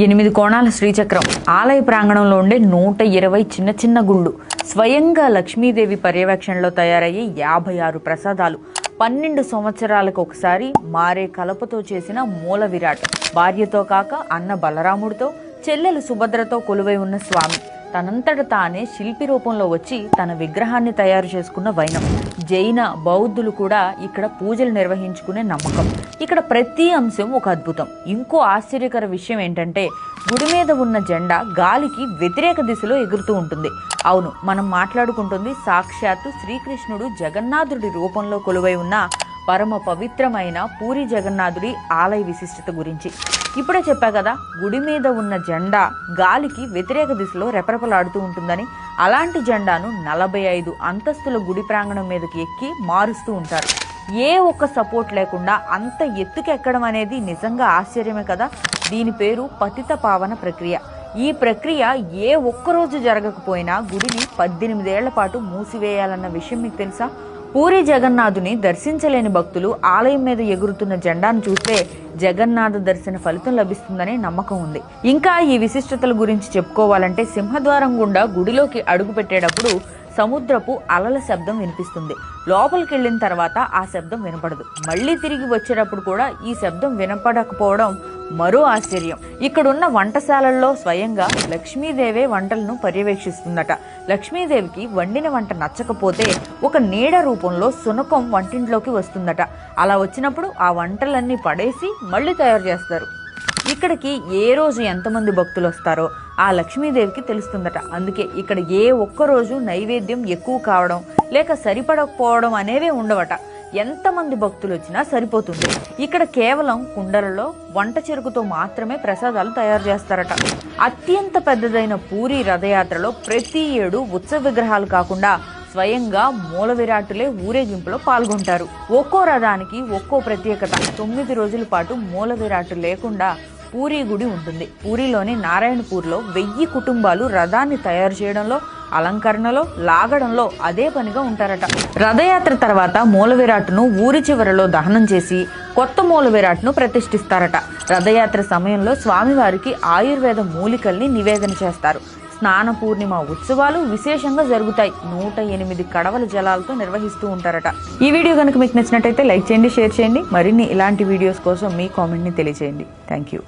8 కోణాల శ్రీచక్రం, ఆలయ ప్రాంగణంలో ఉండే 120 చిన్న చిన్న గుళ్ళు, స్వయంగా లక్ష్మీదేవి పర్యవేక్షణలో తయారయ్యే 56 ప్రసాదాలు, 12 సంవత్సరాలకు ఒకసారి మారే కలపతో చేసిన మూల విరాట్, భార్యతో కాక అన్న బలరాముడితో, చెల్లెలు సుభద్రతో కొలువై ఉన్న స్వామి, తనంతట తానే శిల్పి రూపంలో వచ్చి తన విగ్రహాన్ని తయారు చేసుకున్న వైనం. జైన బౌద్ధులు కూడా ఇక్కడ పూజలు నిర్వహించుకునే నమ్మకం. ఇక్కడ ప్రతి అంశం ఒక అద్భుతం. ఇంకో ఆశ్చర్యకర విషయం ఏంటంటే గుడి మీద ఉన్న జెండా గాలికి వ్యతిరేక దిశలో ఎగురుతూ ఉంటుంది. అవును, మనం మాట్లాడుకుంటుంది సాక్షాత్తు శ్రీకృష్ణుడు జగన్నాథుడి రూపంలో కొలువై ఉన్న పరమ పవిత్రమైన పూరి జగన్నాథుడి ఆలయ విశిష్టత గురించి. ఇప్పుడే చెప్పా కదా, గుడి మీద ఉన్న జెండా గాలికి వ్యతిరేక దిశలో రెపరెపలాడుతూ ఉంటుందని. అలాంటి జెండాను 45 అంతస్తుల గుడి ప్రాంగణం మీదకి ఎక్కి మారుస్తూ ఉంటారు. ఏ ఒక్క సపోర్ట్ లేకుండా అంత ఎత్తుకెక్కడం అనేది నిజంగా ఆశ్చర్యమే కదా. దీని పేరు పతిత పావన ప్రక్రియ. ఈ ప్రక్రియ ఏ ఒక్కరోజు జరగకపోయినా గుడిని 18 ఏళ్ల పాటు మూసివేయాలన్న విషయం మీకు తెలుసా? పూరి జగన్నాథుని దర్శించలేని భక్తులు ఆలయం మీద ఎగురుతున్న జెండాను చూస్తే జగన్నాథ దర్శన ఫలితం లభిస్తుందనే నమ్మకం ఉంది. ఇంకా ఈ విశిష్టతల గురించి చెప్పుకోవాలంటే సింహద్వారం గుండా గుడిలోకి అడుగు పెట్టేటప్పుడు సముద్రపు అలల శబ్దం వినిపిస్తుంది. లోపలికి వెళ్ళిన తర్వాత ఆ శబ్దం వినపడదు. మళ్ళీ తిరిగి వచ్చేటప్పుడు కూడా ఈ శబ్దం వినపడకపోవడం మరో ఆశ్చర్యం. ఇక్కడున్న వంటశాలల్లో స్వయంగా లక్ష్మీదేవే వంటలను పర్యవేక్షిస్తుందట. లక్ష్మీదేవికి వండిన వంట నచ్చకపోతే ఒక నీడ రూపంలో శునకం వంటింట్లోకి వస్తుందట. అలా వచ్చినప్పుడు ఆ వంటలన్నీ పడేసి మళ్ళీ తయారు చేస్తారు. ఇక్కడికి ఏ రోజు ఎంతమంది భక్తులు వస్తారో ఆ లక్ష్మీదేవికి తెలుస్తుందట. అందుకే ఇక్కడ ఏ ఒక్కరోజు నైవేద్యం ఎక్కువ కావడం లేక సరిపడకపోవడం అనేవే ఉండవట. ఎంతమంది భక్తులు వచ్చినా సరిపోతుంది. ఇక్కడ కేవలం కుండలలో వంట చెరుకుతో మాత్రమే ప్రసాదాలు తయారు చేస్తారట. అత్యంత పెద్దదైన పూరి రథయాత్రలో ప్రతి ఏడు ఉత్సవ విగ్రహాలు కాకుండా స్వయంగా మూల విరాట్టులే ఊరేగింపులో పాల్గొంటారు. ఒక్కో రథానికి ఒక్కో ప్రత్యేకత. 9 రోజుల పాటు మూల విరాట్టు లేకుండా పూరి గుడి ఉంటుంది. పూరిలోని నారాయణపూర్లో 1000 కుటుంబాలు రథాన్ని తయారు చేయడంలో, అలంకరణలో, లాగడంలో అదే పనిగా ఉంటారట. రథయాత్ర తర్వాత మూల విరాట్ను ఊరి చివరలో దహనం చేసి కొత్త మూల విరాట్ను ప్రతిష్ఠిస్తారట. రథయాత్ర సమయంలో స్వామివారికి ఆయుర్వేద మూలికల్ని నివేదన చేస్తారు. స్నాన పూర్ణిమ ఉత్సవాలు విశేషంగా జరుగుతాయి. 108 కడవల జలాలతో నిర్వహిస్తూ ఉంటారట. ఈ వీడియో కనుక మీకు నచ్చినట్టయితే లైక్ చేయండి, షేర్ చేయండి. మరిన్ని ఇలాంటి వీడియోస్ కోసం మీ కామెంట్ని తెలియజేయండి. Thank you.